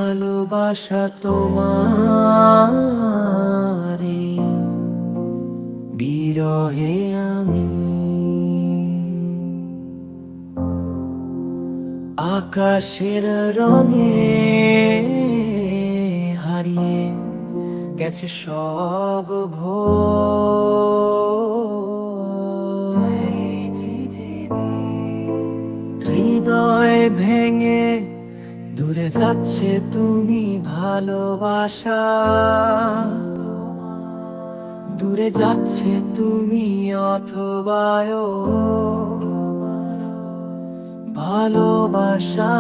ভালোবাসা তোমারে বিরহে আমি আকাশের রঙে হারিয়ে গেছে সব ভয়। হৃদয় ভেঙে দূরে যাচ্ছে তুমি ভালোবাসা, দূরে যাচ্ছে তুমি অথবায় ভালোবাসা।